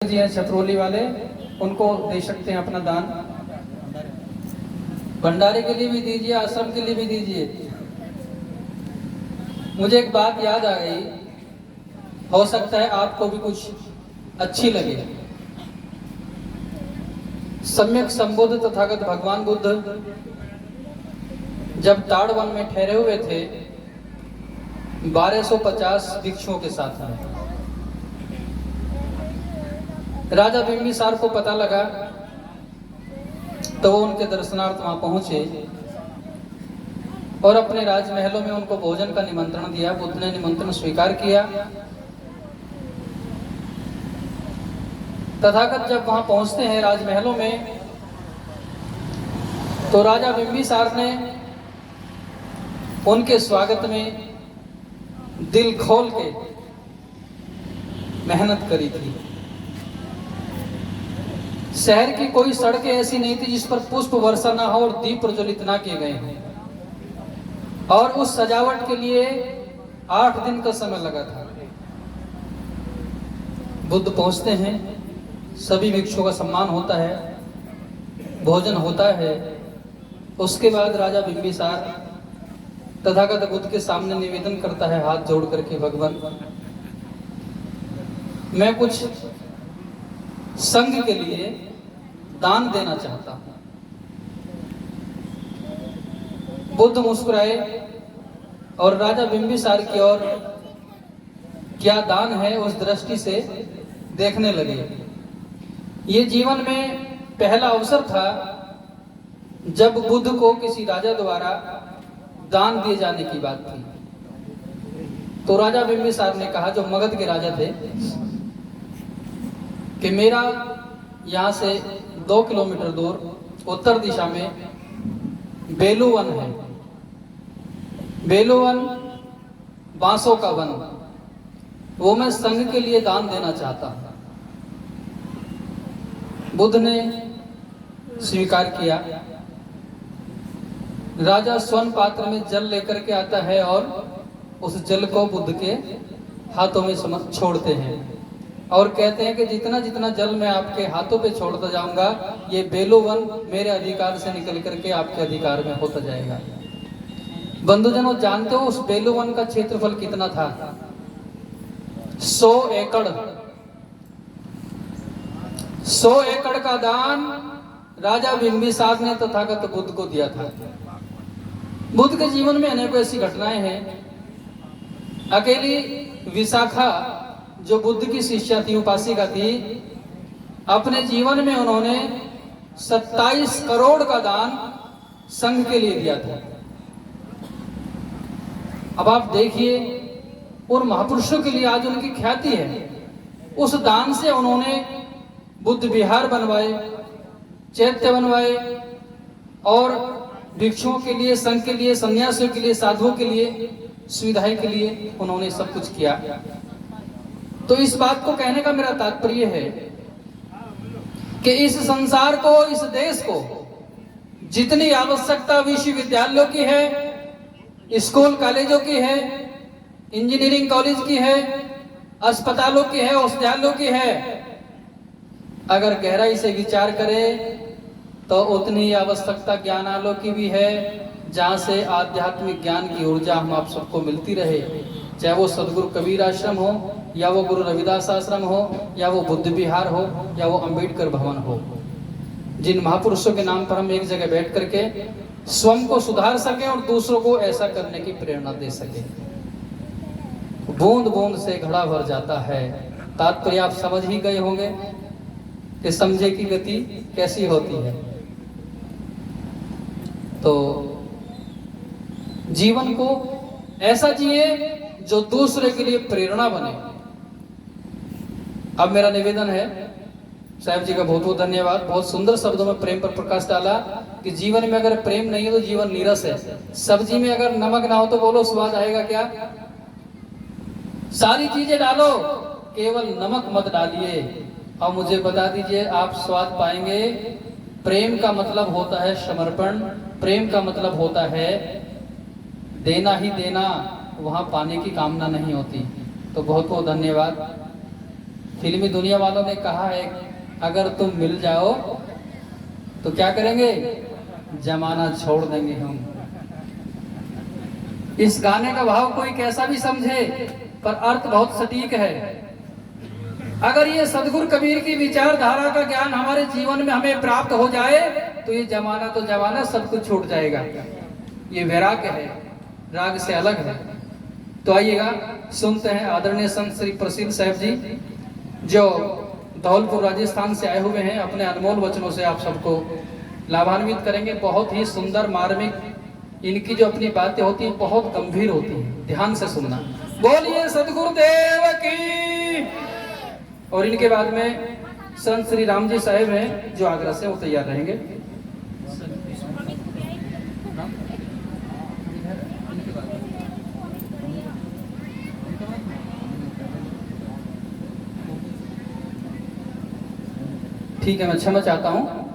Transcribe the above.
जी हैं छतरौली वाले, उनको दे सकते हैं अपना दान। भंडारे के लिए भी दीजिए, आश्रम के लिए भी दीजिए। मुझे एक बात याद आ गई, हो सकता है आपको भी कुछ अच्छी लगे। सम्यक संबुद्ध तथागत भगवान बुद्ध जब ताड़ वन में ठहरे हुए थे 1250 भिक्षुओं के साथ में, राजा बिंबिसार को पता लगा तो वो उनके दर्शनार्थ वहां पहुंचे और अपने राजमहलों में उनको भोजन का निमंत्रण दिया। बुद्ध ने निमंत्रण स्वीकार किया। तथागत जब वहां पहुंचते हैं राजमहलों में, तो राजा बिंबिसार ने उनके स्वागत में दिल खोल के मेहनत करी थी। शहर की कोई सड़कें ऐसी नहीं थी जिस पर पुष्प वर्षा ना हो और दीप प्रज्वलित ना किए गए हों, और उस सजावट के लिए 8 दिन का समय लगा था। बुद्ध पहुंचते हैं, सभी भिक्षुओं का सम्मान होता है, भोजन होता है। उसके बाद राजा बिंबिसार तथागत बुद्ध के सामने निवेदन करता है हाथ जोड़ करके, भगवान मैं कुछ संघ के लिए दान देना चाहता हूं। बुद्ध मुस्कुराए और राजा बिंबिसार की ओर क्या दान है उस दृष्टि से देखने लगे। ये जीवन में पहला अवसर था जब बुद्ध को किसी राजा द्वारा दान दिए जाने की बात थी। तो राजा बिंबिसार ने कहा, जो मगध के राजा थे, कि मेरा यहाँ से 2 किलोमीटर दूर उत्तर दिशा में बेलूवन है। बेलूवन बांसों का वन, वो मैं संघ के लिए दान देना चाहता हूं। बुद्ध ने स्वीकार किया। राजा स्वर्ण पात्र में जल लेकर के आता है और उस जल को बुद्ध के हाथों में छोड़ते हैं और कहते हैं कि जितना जितना जल मैं आपके हाथों पे छोड़ता जाऊंगा, ये बेलूवन मेरे अधिकार से निकल करके आपके अधिकार में होता जाएगा। बंधुजनों, जानते हो उस बेलूवन का क्षेत्रफल कितना था? 100 एकड़। 100 एकड़ का दान राजा बिंबिसार ने तथागत बुद्ध को दिया था। बुद्ध के जीवन में अनेकों ऐसी घटनाएं हैं। अकेली विशाखा जो बुद्ध की शिष्या थी, उपासिका थी, अपने जीवन में उन्होंने 27 करोड़ का दान संघ के लिए दिया था। अब आप देखिए, उन महापुरुषों के लिए आज उनकी ख्याति है। उस दान से उन्होंने बुद्ध विहार बनवाए, चैत्य बनवाए और भिक्षुओं के लिए, संघ के लिए, सन्यासियों के लिए, साधुओं के लिए, सुविधाएं के लिए उन्होंने सब कुछ किया। तो इस बात को कहने का मेरा तात्पर्य है कि इस संसार को, इस देश को जितनी आवश्यकता विश्वविद्यालयों की है, स्कूल कॉलेजों की है, इंजीनियरिंग कॉलेज की है, अस्पतालों की है, औषधालयों की है, अगर गहराई से विचार करें तो उतनी ही आवश्यकता ज्ञानालयों की भी है, जहां से आध्यात्मिक ज्ञान की ऊर्जा हम आप सबको मिलती रहे। चाहे वो सदगुरु कबीर आश्रम हो, या वो गुरु रविदास आश्रम हो, या वो बुद्ध विहार हो, या वो अंबेडकर भवन हो। जिन महापुरुषों के नाम पर हम एक जगह बैठ करके स्वयं को सुधार सके और दूसरों को ऐसा करने की प्रेरणा दे सके। बूंद बूंद से घड़ा भर जाता है। तात्पर्य आप समझ ही गए होंगे कि समझे की गति कैसी होती है। तो जीवन को ऐसा जिए जो दूसरे के लिए प्रेरणा बने। अब मेरा निवेदन है, साहब जी का बहुत बहुत धन्यवाद, बहुत सुंदर शब्दों में प्रेम पर प्रकाश डाला कि जीवन में अगर प्रेम नहीं है तो जीवन नीरस है। सब्जी में अगर नमक ना हो तो बोलो स्वाद आएगा क्या? सारी चीजें डालो, केवल नमक मत डालिए। और मुझे बता दीजिए, आप स्वाद पाएंगे। प्रेम का मतलब होता है समर्पण, प्रेम का मतलब होता है देना ही देना, वहां पाने की कामना नहीं होती। तो बहुत बहुत धन्यवाद। फिल्मी दुनिया वालों ने कहा है अगर तुम मिल जाओ तो क्या करेंगे, जमाना छोड़ देंगे हम। इस गाने का भाव कोई कैसा भी समझे पर अर्थ बहुत सटीक है। अगर ये सदगुरु कबीर की विचारधारा का ज्ञान हमारे जीवन में हमें प्राप्त हो जाए तो ये जमाना तो जमाना सब कुछ छूट जाएगा। ये वैराग्य है, राग से अलग है। तो आइएगा सुनते हैं आदरणीय संत श्री प्रसिद्ध साहब जी जो धौलपुर राजस्थान से आए हुए हैं, अपने अनमोल वचनों से आप सबको लाभान्वित करेंगे। बहुत ही सुंदर मार्मिक, इनकी जो अपनी बातें होती हैं बहुत गंभीर होती हैं, ध्यान से सुनना। बोलिए सदगुरुदेव की। और इनके बाद में संत श्री राम जी साहेब हैं जो आगरा से, वो तैयार रहेंगे। ठीक है, मैं क्षमा चाहता हूँ।